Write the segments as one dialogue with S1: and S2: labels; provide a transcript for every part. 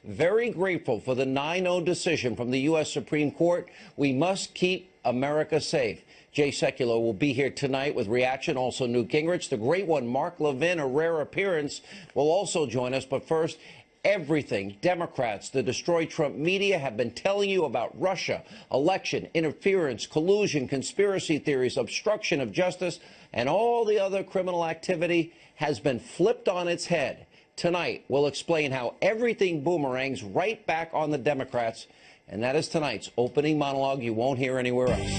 S1: very grateful for the 9-0 decision from the U.S. Supreme Court. We must keep America safe. Jay Sekulow will be here tonight with reaction. Also, Newt Gingrich, the great one, Mark Levin, a rare appearance, will also join us. But first, everything Democrats, the Destroy Trump media, have been telling you about Russia, election, interference, collusion, conspiracy theories, obstruction of justice, and all the other criminal activity has been flipped on its head. Tonight, we'll explain how everything boomerangs right back on the Democrats, and that is tonight's opening monologue you won't hear anywhere else.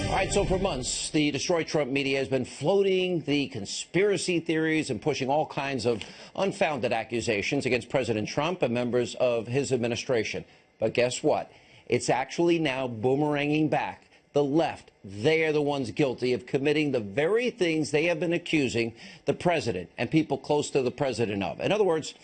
S1: All right, so for months, the Destroy Trump media has been floating the conspiracy theories and pushing all kinds of unfounded accusations against President Trump and members of his administration. But guess what? It's actually now boomeranging back. The left, they are the ones guilty of committing the very things they have been accusing the president and people close to the president of. In other words,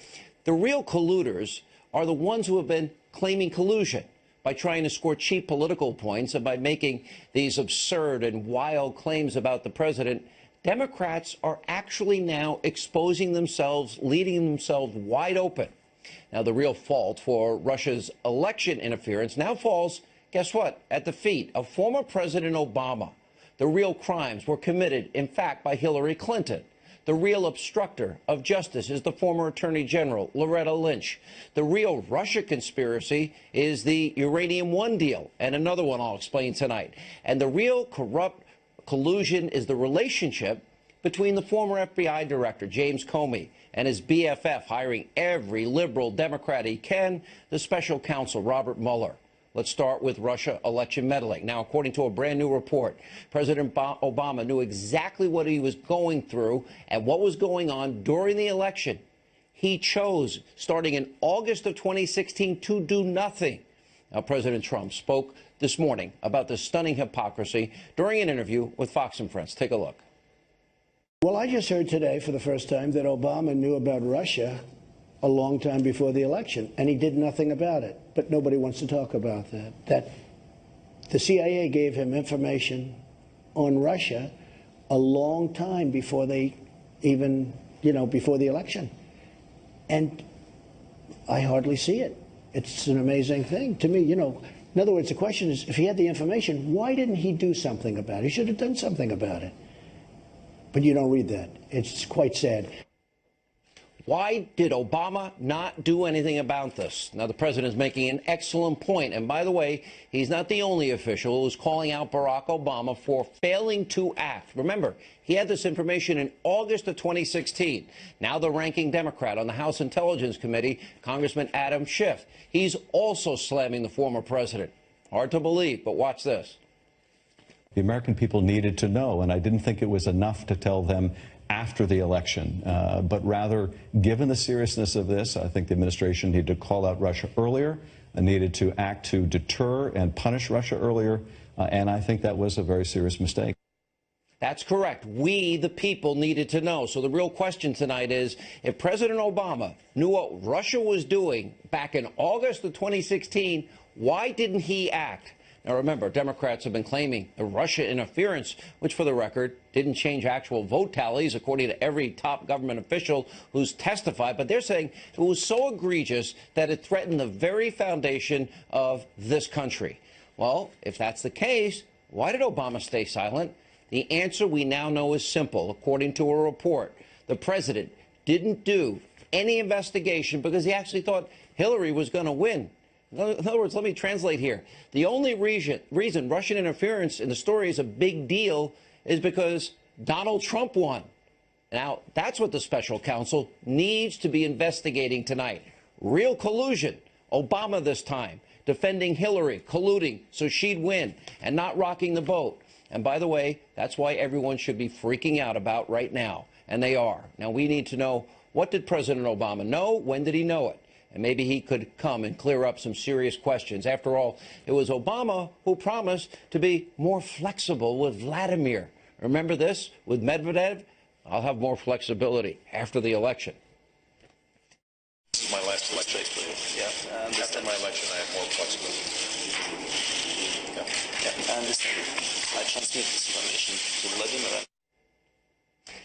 S1: the real colluders are the ones who have been claiming collusion by trying to score cheap political points and by making these absurd and wild claims about the president. Democrats are actually now exposing themselves, leading themselves wide open. Now, the real fault for Russia's election interference now falls, guess what, at the feet of former President Obama. The real crimes were committed, in fact, by Hillary Clinton. The real obstructor of justice is the former Attorney General, Loretta Lynch. The real Russia conspiracy is the Uranium One deal, and another one I'll explain tonight. And the real corrupt collusion is the relationship between the former FBI director, James Comey, and his BFF, hiring every liberal Democrat he can, the special counsel, Robert Mueller. Let's start with Russia election meddling. Now, according to a brand new report, President Obama knew exactly what he was going through and what was going on during the election. He chose, starting in August of 2016, to do nothing. Now, President Trump spoke this morning about the stunning hypocrisy during an interview with Fox and Friends. Take a look.
S2: Well, I just heard today for the first time that Obama knew about Russia a long time before the election, and he did nothing about it. But nobody wants to talk about that. That the CIA gave him information on Russia a long time before they even, before the election. And I hardly see it. It's an amazing thing to me. In other words, the question is, if he had the information, why didn't he do something about it? He should have done something about it. But you don't read that. It's quite sad.
S1: Why did Obama not do anything about this? Now, the president is making an excellent point. And by the way, he's not the only official who's calling out Barack Obama for failing to act. Remember, he had this information in August of 2016. Now the ranking Democrat on the House Intelligence Committee, Congressman Adam Schiff, he's also slamming the former president. Hard to believe, but watch this.
S3: The American people needed to know, and I didn't think it was enough to tell them after the election, but rather, given the seriousness of this, I think the administration needed to call out Russia earlier, needed to act to deter and punish Russia earlier, and I think that was a very serious mistake.
S1: That's correct. We, the people, needed to know. So the real question tonight is, if President Obama knew what Russia was doing back in August of 2016, why didn't he act? Now, remember, Democrats have been claiming the Russia interference, which, for the record, didn't change actual vote tallies, according to every top government official who's testified. But they're saying it was so egregious that it threatened the very foundation of this country. Well, if that's the case, why did Obama stay silent? The answer we now know is simple. According to a report, the president didn't do any investigation because he actually thought Hillary was going to win. In other words, let me translate here. The only reason Russian interference in the story is a big deal is because Donald Trump won. Now, that's what the special counsel needs to be investigating tonight. Real collusion. Obama this time, defending Hillary, colluding so she'd win, and not rocking the boat. And by the way, that's why everyone should be freaking out about right now. And they are. Now, we need to know, what did President Obama know? When did he know it? And maybe he could come and clear up some serious questions. After all, it was Obama who promised to be more flexible with Vladimir. Remember this? With Medvedev, I'll have more flexibility after the election.
S4: This is my last election. Yeah. After my election, I have more flexibility.
S5: Yeah, I understand. I transmit this information to Vladimir.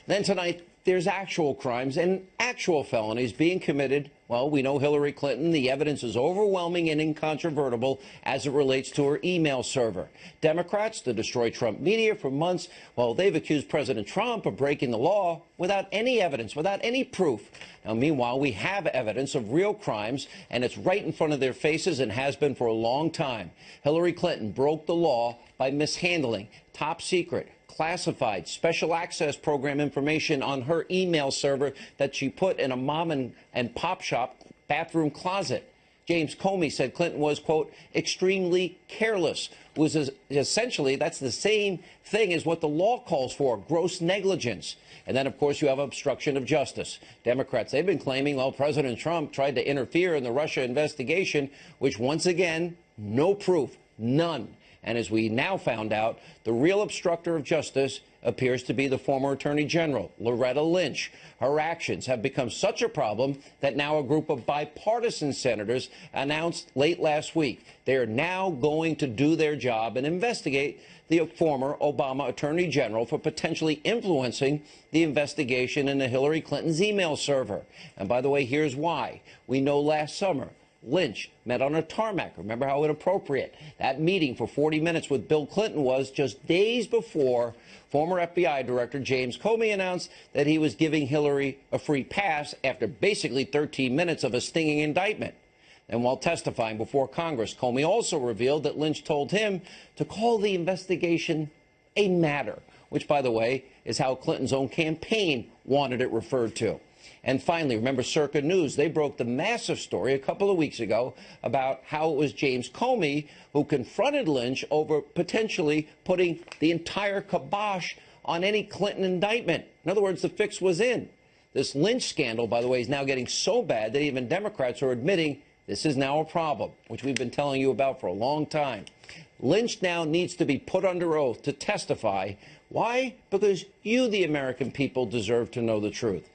S1: Then tonight, there's actual crimes and actual felonies being committed. Well, we know Hillary Clinton. The evidence is overwhelming and incontrovertible as it relates to her email server. Democrats, the Destroy Trump media, for months, well, they've accused President Trump of breaking the law without any evidence, without any proof. Now, meanwhile, we have evidence of real crimes, and it's right in front of their faces and has been for a long time. Hillary Clinton broke the law by mishandling top secret, classified special access program information on her email server that she put in a mom and pop shop bathroom closet. James Comey said Clinton was, quote, extremely careless. Essentially, that's the same thing as what the law calls for, gross negligence. And then, of course, you have obstruction of justice. Democrats, they've been claiming, well, President Trump tried to interfere in the Russia investigation, which once again, no proof, none. And as we now found out, the real obstructor of justice appears to be the former Attorney General, Loretta Lynch. Her actions have become such a problem that now a group of bipartisan senators announced late last week they are now going to do their job and investigate the former Obama Attorney General for potentially influencing the investigation into Hillary Clinton's email server. And by the way, here's why. We know last summer, Lynch met on a tarmac. Remember how inappropriate that meeting for 40 minutes with Bill Clinton was, just days before former FBI Director James Comey announced that he was giving Hillary a free pass after basically 13 minutes of a stinging indictment. And while testifying before Congress, Comey also revealed that Lynch told him to call the investigation a matter, which, by the way, is how Clinton's own campaign wanted it referred to. And finally, remember Circa News, they broke the massive story a couple of weeks ago about how it was James Comey who confronted Lynch over potentially putting the entire kibosh on any Clinton indictment. In other words, the fix was in. This Lynch scandal, by the way, is now getting so bad that even Democrats are admitting this is now a problem, which we've been telling you about for a long time. Lynch now needs to be put under oath to testify. Why? Because you, the American people, deserve to know the truth.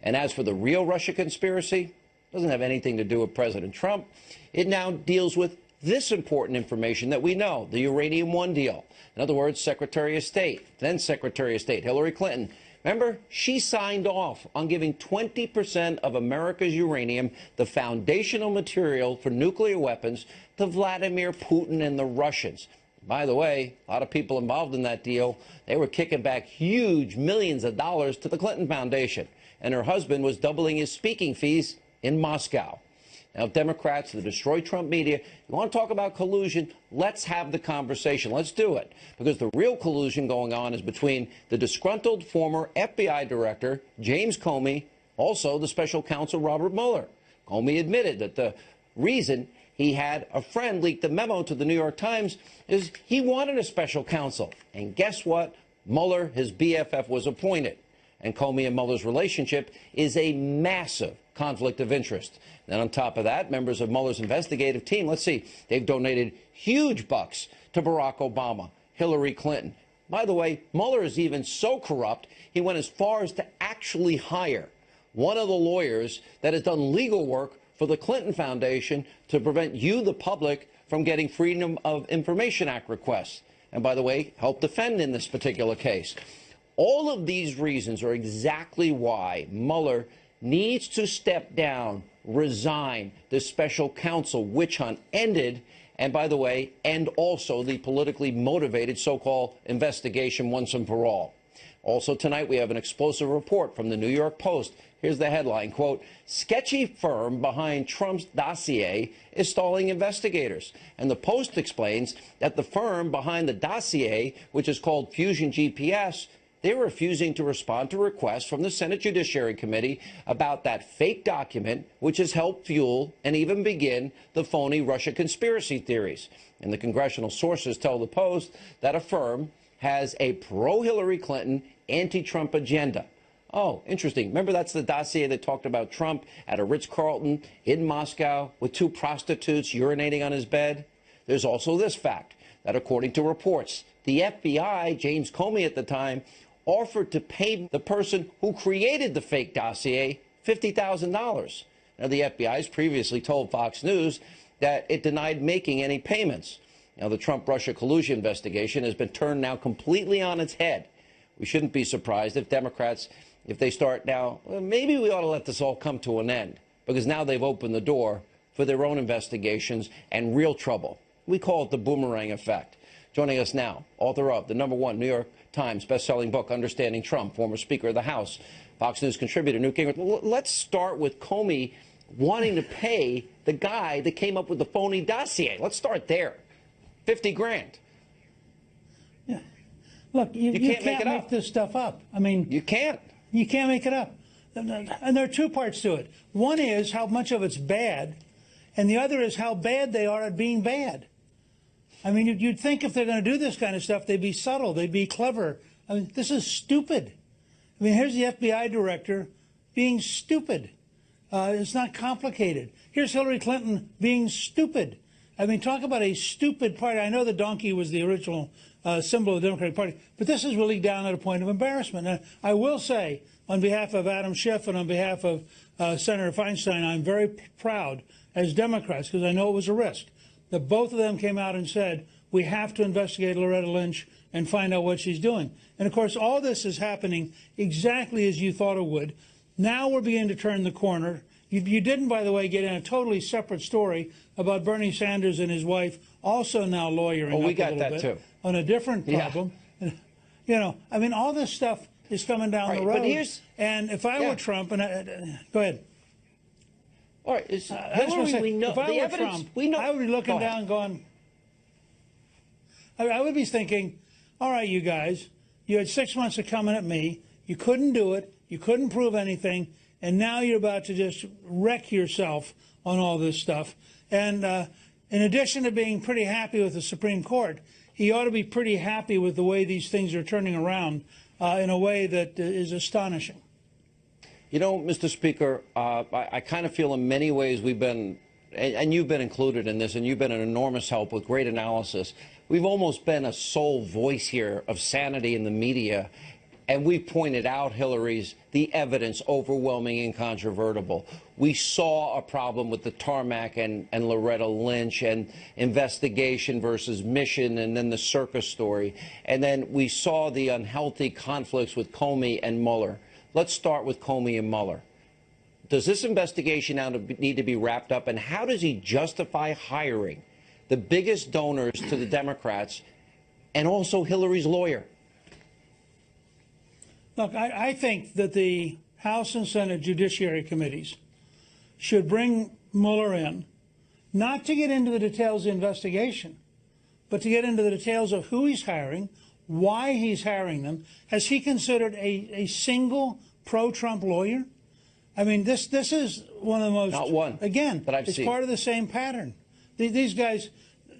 S1: And as for the real Russia conspiracy, it doesn't have anything to do with President Trump. It now deals with this important information that we know, the Uranium One deal. In other words, Secretary of State, then Secretary of State Hillary Clinton. Remember, she signed off on giving 20% of America's uranium, the foundational material for nuclear weapons, to Vladimir Putin and the Russians. By the way, a lot of people involved in that deal, they were kicking back huge millions of dollars to the Clinton Foundation. And her husband was doubling his speaking fees in Moscow. Now, Democrats, the Destroy Trump media, you want to talk about collusion? Let's have the conversation. Let's do it. Because the real collusion going on is between the disgruntled former FBI director, James Comey, also the special counsel, Robert Mueller. Comey admitted that the reason he had a friend leak the memo to the New York Times is he wanted a special counsel. And guess what? Mueller, his BFF, was appointed. And Comey and Mueller's relationship is a massive conflict of interest. Then on top of that, members of Mueller's investigative team, let's see, they've donated huge bucks to Barack Obama, Hillary Clinton. By the way, Mueller is even so corrupt, he went as far as to actually hire one of the lawyers that has done legal work for the Clinton Foundation to prevent you, the public, from getting Freedom of Information Act requests. And by the way, help defend in this particular case. All of these reasons are exactly why Mueller needs to step down, resign. The special counsel witch hunt ended, and by the way, end also the politically motivated so-called investigation once and for all. Also tonight, we have an explosive report from the New York Post. Here's the headline, quote, sketchy firm behind Trump's dossier is stalling investigators. And the Post explains that the firm behind the dossier, which is called Fusion GPS, they're refusing to respond to requests from the Senate Judiciary Committee about that fake document, which has helped fuel and even begin the phony Russia conspiracy theories. And the congressional sources tell the Post that a firm has a pro-Hillary Clinton, anti-Trump agenda. Oh, interesting. Remember, that's the dossier that talked about Trump at a Ritz-Carlton in Moscow with two prostitutes urinating on his bed? There's also this fact, that according to reports, the FBI, James Comey at the time, offered to pay the person who created the fake dossier $50,000. Now, the FBI has previously told Fox News that it denied making any payments. Now, the Trump-Russia collusion investigation has been turned now completely on its head. We shouldn't be surprised if Democrats if they start now, well, maybe we ought to let this all come to an end, because now they've opened the door for their own investigations and real trouble. We call it the boomerang effect. Joining us now, author of the #1 New York Times bestselling book, Understanding Trump, former Speaker of the House, Fox News contributor Newt Gingrich. Let's start with Comey wanting to pay the guy that came up with the phony dossier. Let's start there. 50 grand.
S5: Yeah. Look, you can't make this stuff up. I mean,
S1: you can't.
S5: You can't make it up. And there are two parts to it. One is how much of it's bad, and the other is how bad they are at being bad. I mean, you'd think if they're going to do this kind of stuff, they'd be subtle, they'd be clever. I mean, this is stupid. I mean, here's the FBI director being stupid. It's not complicated. Here's Hillary Clinton being stupid. I mean, talk about a stupid party. I know the donkey was the original symbol of the Democratic Party, but this is really down at a point of embarrassment. And I will say, on behalf of Adam Schiff and on behalf of Senator Feinstein, I'm very proud as Democrats, because I know it was a risk, that both of them came out and said, we have to investigate Loretta Lynch and find out what she's doing. And, of course, all this is happening exactly as you thought it would. Now we're beginning to turn the corner. You didn't, by the way, get in a totally separate story about Bernie Sanders and his wife also now lawyering
S1: we
S5: up
S1: got
S5: a little
S1: that
S5: bit
S1: too.
S5: On a different problem.
S1: Yeah.
S5: You know, I mean, all this stuff is coming down the road.
S1: But
S5: and if I were Trump, and go ahead.
S1: All right, Hillary, we know
S5: if I
S1: the
S5: were
S1: evidence.
S5: Trump,
S1: We know.
S5: I would be looking down, going. I would be thinking, all right, you guys, you had 6 months of coming at me. You couldn't do it. You couldn't prove anything. And now you're about to just wreck yourself on all this stuff. And in addition to being pretty happy with the Supreme Court, he ought to be pretty happy with the way these things are turning around in a way that is astonishing.
S1: You know, Mr. Speaker, I kind of feel in many ways we've been, and you've been included in this, and you've been an enormous help with great analysis. We've almost been a sole voice here of sanity in the media, and we pointed out, Hillary's, the evidence overwhelming and incontrovertible. We saw a problem with the tarmac and Loretta Lynch and investigation versus mission, and then the circus story. And then we saw the unhealthy conflicts with Comey and Mueller. Let's start with Comey and Mueller. Does this investigation now need to be wrapped up, and how does he justify hiring the biggest donors to the Democrats and also Hillary's lawyer?
S5: Look, I think that the House and Senate Judiciary Committees should bring Mueller in, not to get into the details of the investigation, but to get into the details of who he's hiring, why he's hiring them. Has he considered a single pro-Trump lawyer? I mean, this is one of the most,
S1: not one,
S5: again,
S1: that I've
S5: it's
S1: seen.
S5: part of the same pattern. These guys,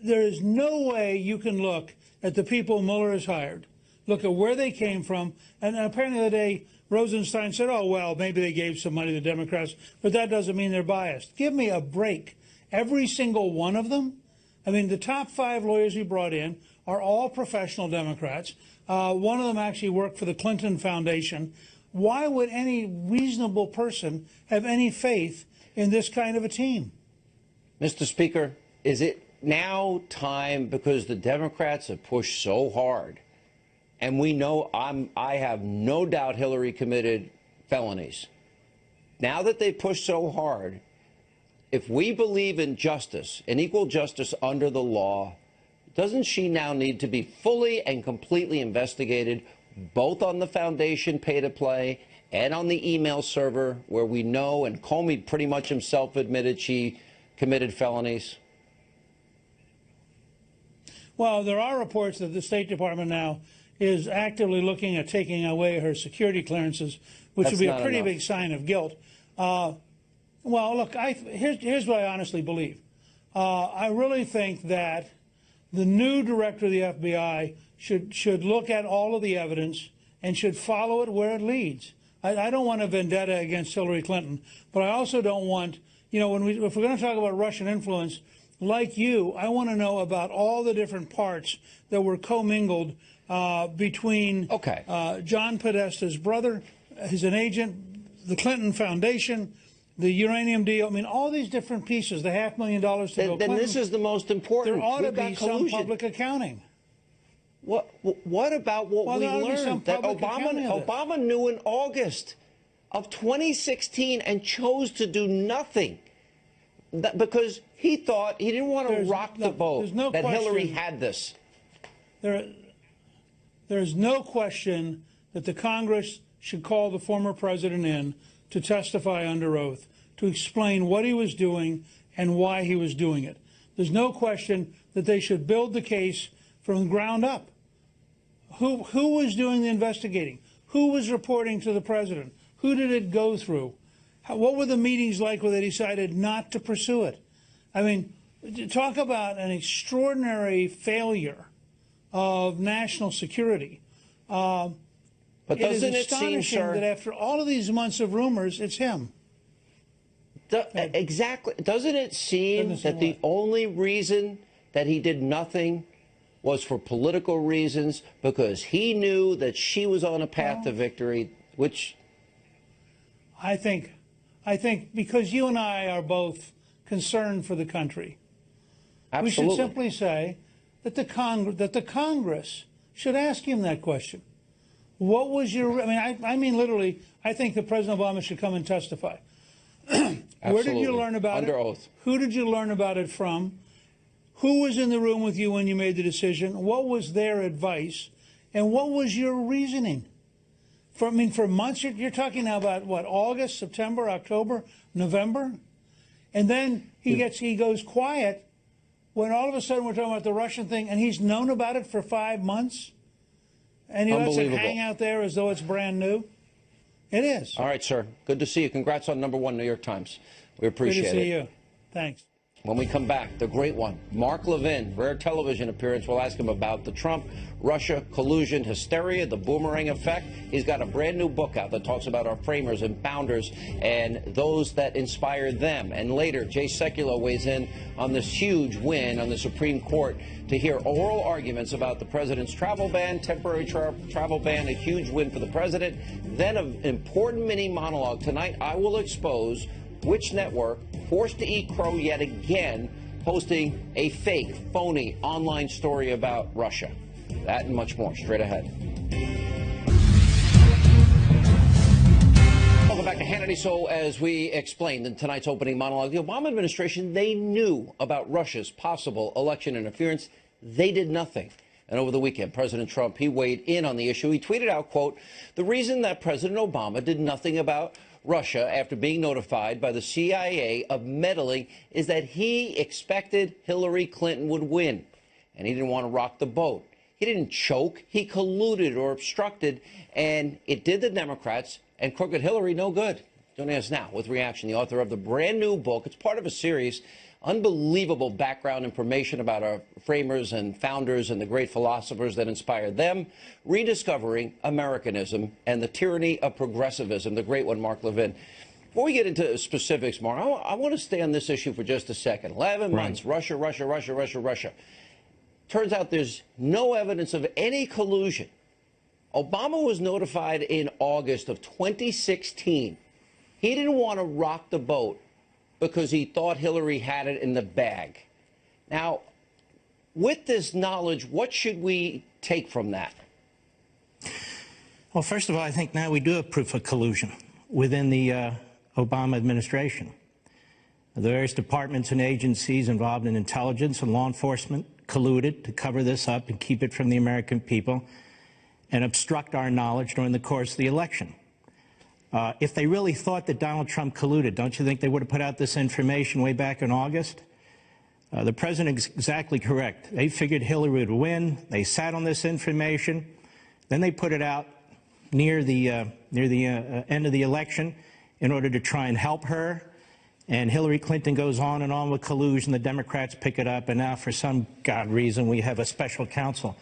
S5: there is no way you can look at the people Mueller has hired, look at where they came from, and apparently the day Rosenstein said, oh, well, maybe they gave some money to the Democrats, but that doesn't mean they're biased. Give me a break. Every single one of them. I mean, the top 5 lawyers he brought in are all professional Democrats. One of them actually worked for the Clinton Foundation. Why would any reasonable person have any faith in this kind of a team?
S1: Mr. Speaker, is it now time, because the Democrats have pushed so hard, and we know I have no doubt Hillary committed felonies. Now that they pushed so hard, if we believe in justice and equal justice under the law, doesn't she now need to be fully and completely investigated, both on the foundation pay-to-play and on the email server, where we know, and Comey pretty much himself admitted she committed felonies?
S5: Well, there are reports that the State Department now is actively looking at taking away her security clearances, which would be a pretty big sign of guilt. Well, look, here's what I honestly believe. I really think that the new director of the FBI should look at all of the evidence and should follow it where it leads. I don't want a vendetta against Hillary Clinton, but I also don't want, you know, if we're going to talk about Russian influence, like you, I want to know about all the different parts that were commingled between John Podesta's brother, he's an agent, the Clinton Foundation, the uranium deal. I mean, all these different pieces, the $500,000 to Bill Clinton.
S1: Then this is the most important.
S5: There ought to be some public accounting.
S1: What about what
S5: Well,
S1: we
S5: there ought to be some
S1: learned that
S5: public accounting of this.
S1: Obama knew in August of 2016 and chose to do nothing because he thought he didn't want to rock the boat that Hillary had this.
S5: There's no question that the Congress should call the former president in to testify under oath, to explain what he was doing and why he was doing it. There's no question that they should build the case from the ground up. Who was doing the investigating? Who was reporting to the president? Who did it go through? What were the meetings like where they decided not to pursue it? I mean, talk about an extraordinary failure of national security.
S1: But doesn't it seem, sir,
S5: that after all of these months of rumors, it's him?
S1: Exactly. Doesn't it seem that the only reason that he did nothing was for political reasons, because he knew that she was on a path to victory, which
S5: I think because you and I are both concerned for the country,
S1: absolutely,
S5: we should simply say that the Congress should ask him that question. What was your? I mean, literally, I think that President Obama should come and testify. Where did you learn about it?
S1: Under oath.
S5: Who did you learn about it from? Who was in the room with you when you made the decision? What was their advice? And what was your reasoning? For months, you're talking now about what, August, September, October, November? And then he goes quiet when all of a sudden we're talking about the Russian thing, and he's known about it for 5 months? And he lets it hang out there as though it's brand new? It is.
S1: All right, sir. Good to see you. Congrats on #1 New York Times. We appreciate it.
S5: Good to see you. Thanks.
S1: When we come back, the great one, Mark Levin, rare television appearance. We'll ask him about the Trump-Russia collusion hysteria, the boomerang effect. He's got a brand new book out that talks about our framers and founders and those that inspired them. And later, Jay Sekulow weighs in on this huge win on the Supreme Court to hear oral arguments about the president's travel ban, temporary travel ban, a huge win for the president. Then an important mini monologue. Tonight, I will expose which network forced to eat crow yet again, posting a fake, phony online story about Russia. That and much more straight ahead. Welcome back to Hannity. So, as we explained in tonight's opening monologue, the Obama administration, they knew about Russia's possible election interference. They did nothing. And over the weekend, President Trump, he weighed in on the issue. He tweeted out, quote, "The reason that President Obama did nothing about Russia after being notified by the CIA of meddling is that he expected Hillary Clinton would win, and he didn't want to rock the boat. He didn't choke, he colluded or obstructed, and it did the Democrats and crooked Hillary no good." Joining us now with reaction, the author of the brand new book. It's part of a series, unbelievable background information about our framers and founders and the great philosophers that inspired them, rediscovering Americanism and the tyranny of progressivism, the great one, Mark Levin. Before we get into specifics, Mark, I want to stay on this issue for just a second. 11 months, Russia, Russia, Russia, Russia, Russia. Turns out there's no evidence of any collusion. Obama was notified in August of 2016. He didn't want to rock the boat because he thought Hillary had it in the bag. Now, with this knowledge, what should we take from that?
S6: Well, first of all, I think now we do have proof of collusion within the Obama administration. The various departments and agencies involved in intelligence and law enforcement colluded to cover this up and keep it from the American people and obstruct our knowledge during the course of the election. If they really thought that Donald Trump colluded, don't you think they would have put out this information way back in August? The president is exactly correct. They figured Hillary would win. They sat on this information. Then they put it out near the end of the election in order to try and help her. And Hillary Clinton goes on and on with collusion. The Democrats pick it up. And now, for some God reason, we have a special counsel.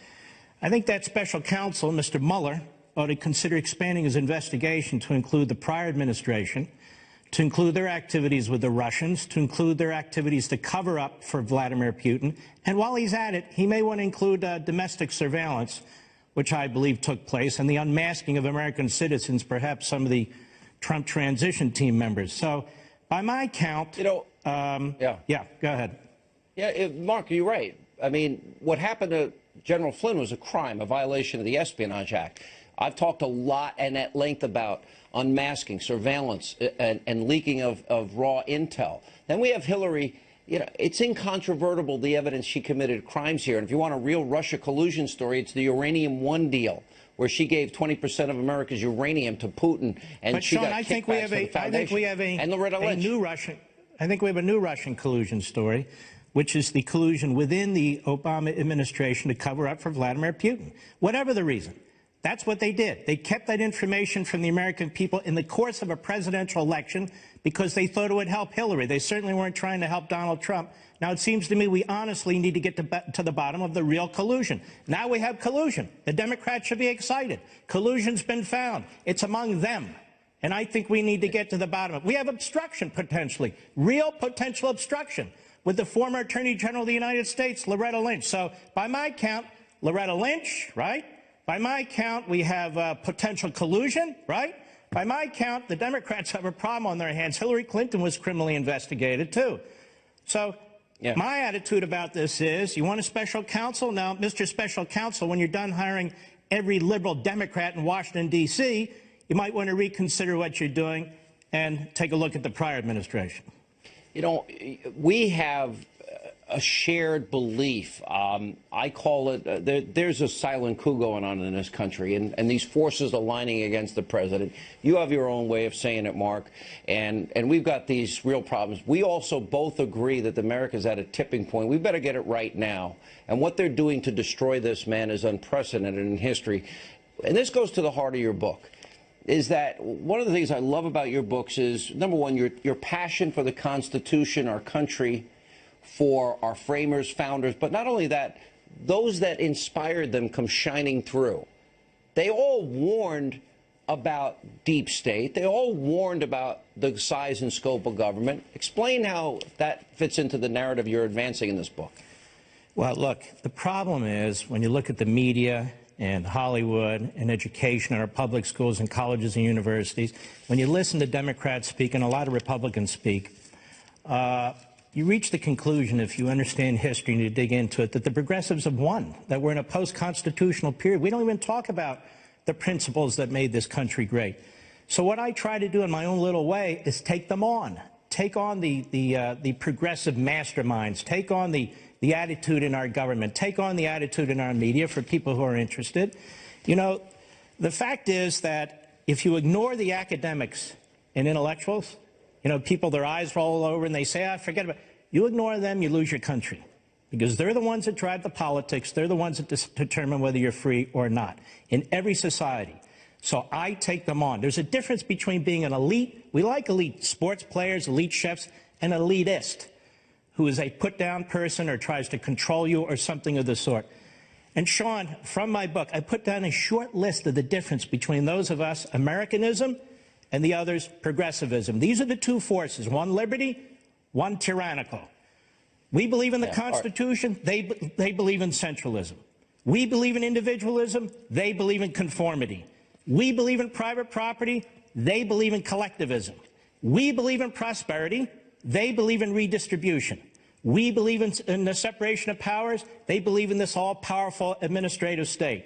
S6: I think that special counsel, Mr. Mueller, ought to consider expanding his investigation to include the prior administration, to include their activities with the Russians, to include their activities to cover up for Vladimir Putin. And while he's at it, he may want to include domestic surveillance, which I believe took place, and the unmasking of American citizens, perhaps some of the Trump transition team members. So by my count,
S1: yeah,
S6: go ahead.
S1: Yeah, Mark, you're right. I mean, what happened to General Flynn was a crime, a violation of the Espionage Act. I've talked a lot and at length about unmasking, surveillance, and leaking of raw intel. Then we have Hillary. You know, it's incontrovertible, the evidence she committed crimes here. And if you want a real Russia collusion story, it's the Uranium One deal, where she gave 20% of America's uranium to Putin, and
S6: but
S1: she
S6: Sean,
S1: got
S6: I think
S1: kickbacks from the foundation. And Loretta Lynch.
S6: I think we have a new Russian collusion story, which is the collusion within the Obama administration to cover up for Vladimir Putin. Whatever the reason, that's what they did. They kept that information from the American people in the course of a presidential election because they thought it would help Hillary. They certainly weren't trying to help Donald Trump. Now, it seems to me we honestly need to get to the bottom of the real collusion. Now we have collusion. The Democrats should be excited. Collusion's been found. It's among them. And I think we need to get to the bottom of it. We have obstruction, potentially, real potential obstruction, with the former Attorney General of the United States, Loretta Lynch. So by my count, Loretta Lynch, right? By my count, we have potential collusion, right? By my count, the Democrats have a problem on their hands. Hillary Clinton was criminally investigated, too. So my attitude about this is, you want a special counsel? Now, Mr. Special Counsel, when you're done hiring every liberal Democrat in Washington, D.C., you might want to reconsider what you're doing and take a look at the prior administration.
S1: You know, we have a shared belief. I call it, there's a silent coup going on in this country, and these forces aligning against the president. You have your own way of saying it, Mark, and we've got these real problems. We also both agree that America's at a tipping point. We better get it right now. And what they're doing to destroy this man is unprecedented in history. And this goes to the heart of your book. Is that one of the things I love about your books is, number one, your passion for the Constitution, our country, for our framers, founders, but not only that, those that inspired them come shining through. They all warned about deep state. They all warned about the size and scope of government. Explain how that fits into the narrative you're advancing in this book.
S6: Well, look, the problem is when you look at the media and Hollywood and education and our public schools and colleges and universities, when you listen to Democrats speak and a lot of Republicans speak, you reach the conclusion, if you understand history and you dig into it, that the progressives have won, that we're in a post-constitutional period. We don't even talk about the principles that made this country great. So what I try to do in my own little way is take them on. Take on the progressive masterminds. Take on the attitude in our government. Take on the attitude in our media for people who are interested. You know, the fact is that if you ignore the academics and intellectuals, you know, people, their eyes roll over and they say, forget about it. You ignore them, you lose your country. Because they're the ones that drive the politics. They're the ones that determine whether you're free or not in every society. So I take them on. There's a difference between being an elite, we like elite sports players, elite chefs, and an elitist, who is a put-down person or tries to control you or something of the sort. And Sean, from my book, I put down a short list of the difference between those of us, Americanism, and the others, progressivism. These are the two forces, one liberty, one tyrannical. We believe in the Constitution, they believe in centralism. We believe in individualism, they believe in conformity. We believe in private property, they believe in collectivism. We believe in prosperity, they believe in redistribution. We believe in the separation of powers, they believe in this all-powerful administrative state.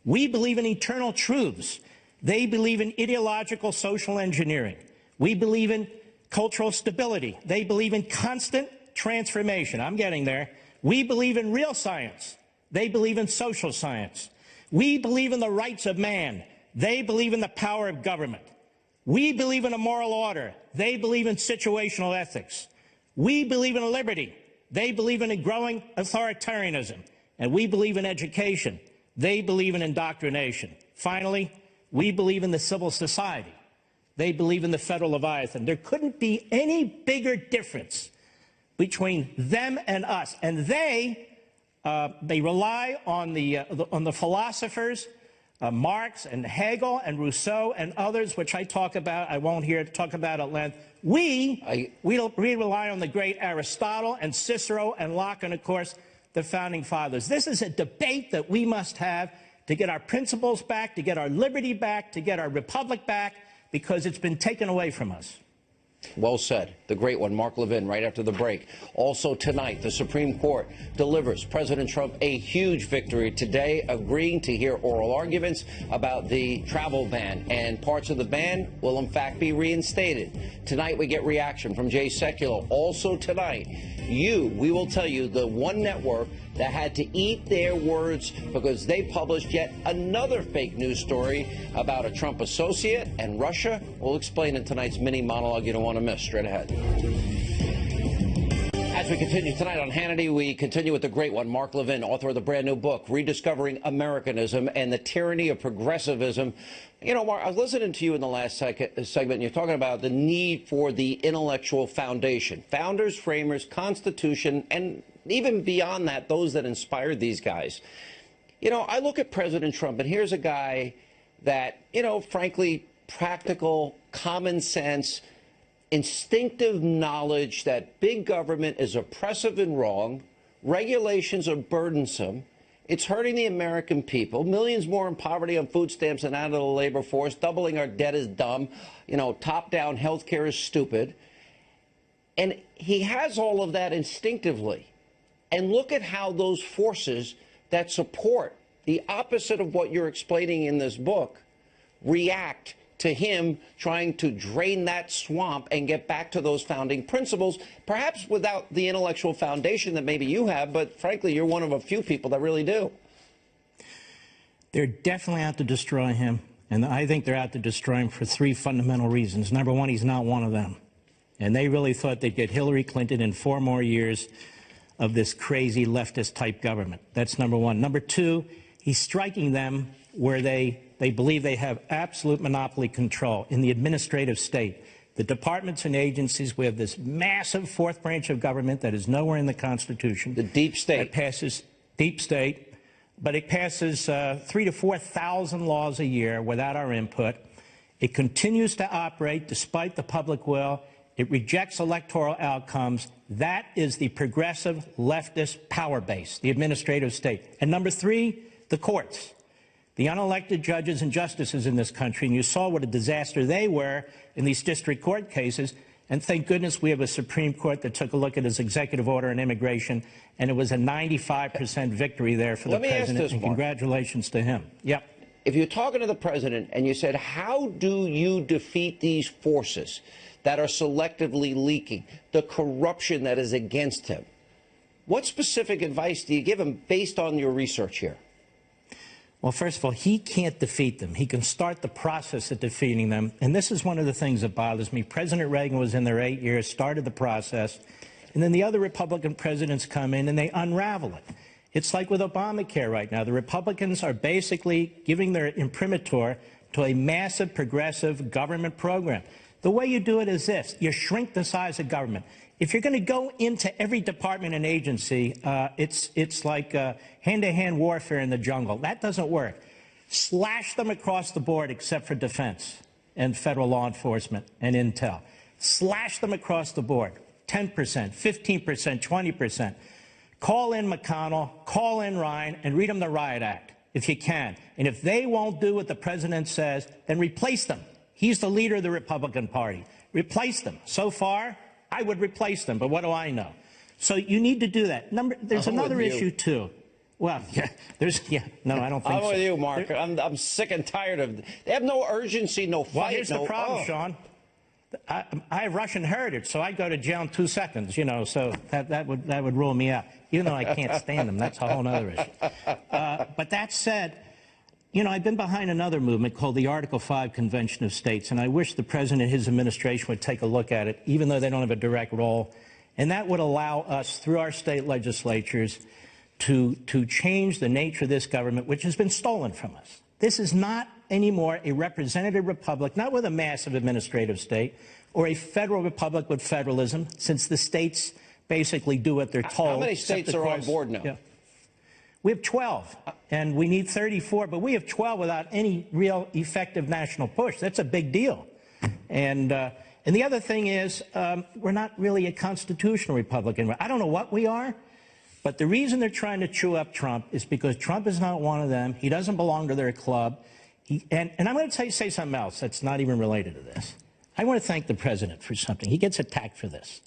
S6: We believe in eternal truths. They believe in ideological social engineering. We believe in cultural stability. They believe in constant transformation. I'm getting there. We believe in real science. They believe in social science. We believe in the rights of man. They believe in the power of government. We believe in a moral order. They believe in situational ethics. We believe in liberty. They believe in a growing authoritarianism. And we believe in education. They believe in indoctrination. Finally, we believe in the civil society. They believe in the federal Leviathan. There couldn't be any bigger difference between them and us. And they rely on the philosophers, Marx and Hegel and Rousseau and others, which I talk about. I won't here talk about at length. We rely on the great Aristotle and Cicero and Locke and, of course, the Founding Fathers. This is a debate that we must have to get our principles back, to get our liberty back, to get our republic back, because it's been taken away from us.
S1: Well said. The great one, Mark Levin, right after the break. Also tonight, the Supreme Court delivers President Trump a huge victory today, agreeing to hear oral arguments about the travel ban. And parts of the ban will, in fact, be reinstated. Tonight, we get reaction from Jay Sekulow. Also tonight, we will tell you the one network that had to eat their words because they published yet another fake news story about a Trump associate and Russia. We'll explain in tonight's mini monologue you don't want to miss. Straight ahead. As we continue tonight on Hannity, we continue with the great one, Mark Levin, author of the brand new book, Rediscovering Americanism and the Tyranny of Progressivism. You know, Mark, I was listening to you in the last segment, and you're talking about the need for the intellectual foundation. Founders, framers, Constitution, and even beyond that, those that inspired these guys. You know, I look at President Trump, and here's a guy that, you know, frankly, practical, common sense, instinctive knowledge that big government is oppressive and wrong, regulations are burdensome, it's hurting the American people, millions more in poverty on food stamps and out of the labor force, doubling our debt is dumb, you know, top-down health care is stupid. And he has all of that instinctively. And look at how those forces that support the opposite of what you're explaining in this book react to him trying to drain that swamp and get back to those founding principles, perhaps without the intellectual foundation that maybe you have, but frankly, you're one of a few people that really do.
S6: They're definitely out to destroy him, and I think they're out to destroy him for three fundamental reasons. Number one, he's not one of them. And they really thought they'd get Hillary Clinton in 4 more years of this crazy leftist-type government. That's number one. Number two, he's striking them where they believe they have absolute monopoly control in the administrative state. The departments and agencies, we have this massive fourth branch of government that is nowhere in the Constitution.
S1: The deep state.
S6: That passes, deep state, but it passes 3,000 to 4,000 laws a year without our input. It continues to operate despite the public will. It rejects electoral outcomes. That is the progressive leftist power base, the administrative state. And number three, the courts. The unelected judges and justices in this country, and you saw what a disaster they were in these district court cases, and thank goodness we have a Supreme Court that took a look at his executive order on immigration, and it was a 95% victory there for the president, and congratulations to him. Yep.
S1: If you're talking to the president and you said, how do you defeat these forces that are selectively leaking, the corruption that is against him, what specific advice do you give him based on your research here?
S6: Well, first of all, he can't defeat them. He can start the process of defeating them. And this is one of the things that bothers me. President Reagan was in there 8 years, started the process, and then the other Republican presidents come in and they unravel it. It's like with Obamacare right now. The Republicans are basically giving their imprimatur to a massive progressive government program. The way you do it is this. You shrink the size of government. If you're going to go into every department and agency, it's like hand-to-hand warfare in the jungle. That doesn't work. Slash them across the board except for defense and federal law enforcement and intel. Slash them across the board. 10%, 15%, 20%. Call in McConnell, call in Ryan, and read them the Riot Act, if you can. And if they won't do what the president says, then replace them. He's the leader of the Republican Party. Replace them. So far, I would replace them, but what do I know? So you need to do that. There's another issue, too. Well, no, I don't think so.
S1: I'm with you, Mark. I'm sick and tired of it. They have no urgency, no fight.
S6: Well, here's the problem, Sean. I have Russian heritage, so I'd go to jail in 2 seconds, you know, so that would rule me out. Even though I can't stand them, that's a whole other issue. But that said, you know, I've been behind another movement called the Article 5 Convention of States, and I wish the president and his administration would take a look at it, even though they don't have a direct role. And that would allow us, through our state legislatures, to change the nature of this government, which has been stolen from us. This is not anymore a representative republic, not with a massive administrative state, or a federal republic with federalism, since the states basically do what they're told.
S1: How many states are on board now?
S6: Yeah. We have 12, and we need 34, but we have 12 without any real effective national push. That's a big deal. And the other thing is, we're not really a constitutional Republican. I don't know what we are, but the reason they're trying to chew up Trump is because Trump is not one of them. He doesn't belong to their club. And I'm going to say something else that's not even related to this. I want to thank the president for something. He gets attacked for this.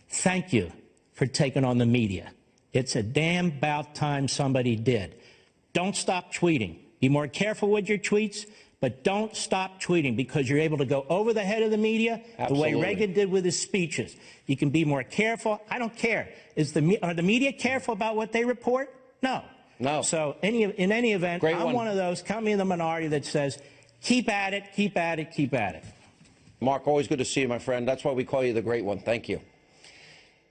S6: Thank you for taking on the media. It's a damn about time somebody did. Don't stop tweeting. Be more careful with your tweets, but don't stop tweeting, because you're able to go over the head of the media
S1: Absolutely.
S6: the way Reagan did with his speeches. You can be more careful. I don't care. Are the media careful about what they report? No.
S1: No.
S6: So in any event,
S1: Great
S6: I'm one of those, count me in the minority, that says, keep at it, keep at it, keep at it.
S1: Mark, always good to see you, my friend. That's why we call you the Great One. Thank you.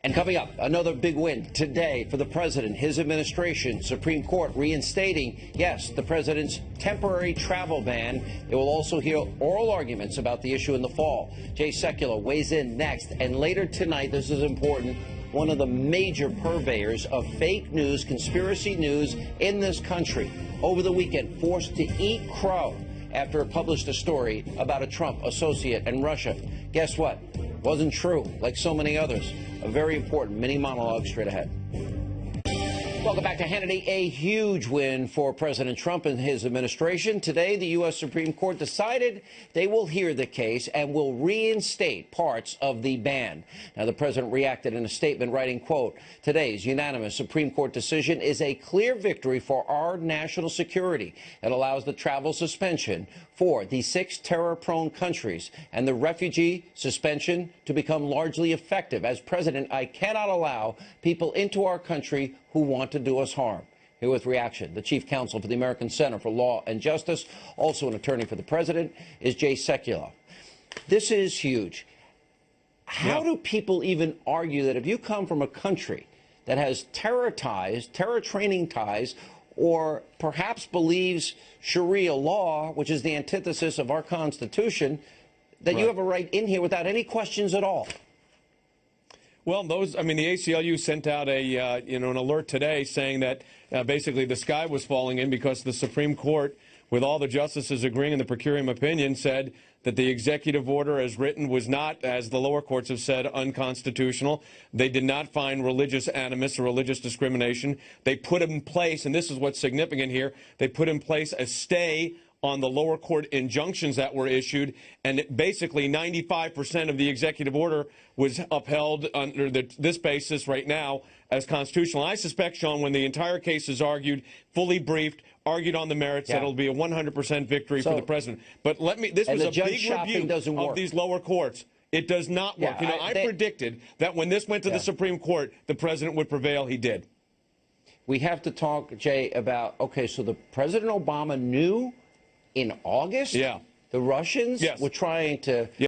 S1: And coming up, another big win today for the president, his administration, Supreme Court reinstating, yes, the president's temporary travel ban. They will also hear oral arguments about the issue in the fall. Jay Sekulow weighs in next. And later tonight, this is important, one of the major purveyors of fake news, conspiracy news in this country, over the weekend forced to eat crow after it published a story about a Trump associate in Russia. Guess what? Wasn't true, like so many others. A very important mini monologue straight ahead. Welcome back to Hannity. A huge win for President Trump and his administration. Today, the U.S. Supreme Court decided they will hear the case and will reinstate parts of the ban. Now, the president reacted in a statement writing, quote, "Today's unanimous Supreme Court decision is a clear victory for our national security. It allows the travel suspension for the 6 terror-prone countries and the refugee suspension to become largely effective. As president, I cannot allow people into our country who want to do us harm." Here with reaction, the chief counsel for the American Center for Law and Justice, also an attorney for the president, is Jay Sekulow. This is huge. How do people even argue that if you come from a country that has terror ties, terror training ties, or perhaps believes Sharia law, which is the antithesis of our Constitution, that you have a right in here without any questions at all?
S7: Well, the ACLU sent out an alert today saying that basically the sky was falling in because the Supreme Court, with all the justices agreeing in the per curiam opinion, said that the executive order as written was not, as the lower courts have said, unconstitutional. They did not find religious animus or religious discrimination. They put in place, and this is what's significant here, they put in place a stay on the lower court injunctions that were issued, and basically 95% of the executive order was upheld under this basis right now as constitutional. I suspect, Sean, when the entire case is argued, fully briefed, argued on the merits, that it'll be a 100% victory for the president. But this was a big review of these lower courts. It does not work. I predicted that when this went to the Supreme Court, the president would prevail. He did.
S1: We have to talk, Jay, about, okay, so the President Obama knew in August the Russians were trying to